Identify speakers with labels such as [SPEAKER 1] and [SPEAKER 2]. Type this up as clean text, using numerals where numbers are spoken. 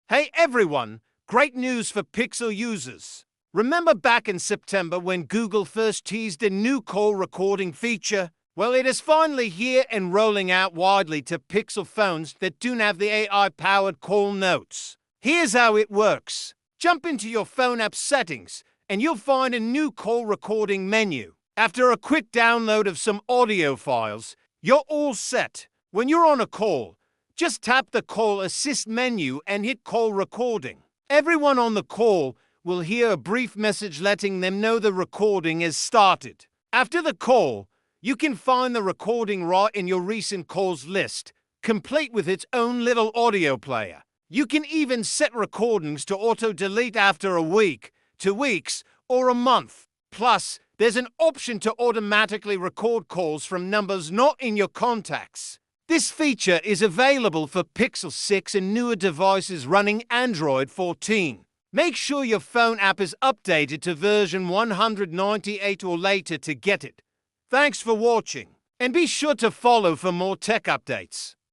[SPEAKER 1] Hey everyone, great news for Pixel users. Remember back in September when Google first teased a new call recording feature? Well, it is finally here and rolling out widely to Pixel phones that do have the AI-powered call notes. Here's how it works. Jump into your phone app settings and you'll find a new call recording menu. After a quick download of some audio files, you're all set. When you're on a call, just tap the Call Assist menu and hit Call Recording. Everyone on the call will hear a brief message letting them know the recording has started. After the call, you can find the recording right in your recent calls list, complete with its own little audio player. You can even set recordings to auto-delete after a week, 2 weeks, or a month. Plus, there's an option to automatically record calls from numbers not in your contacts. This feature is available for Pixel 6 and newer devices running Android 14. Make sure your phone app is updated to version 198 or later to get it. Thanks for watching, and be sure to follow for more tech updates.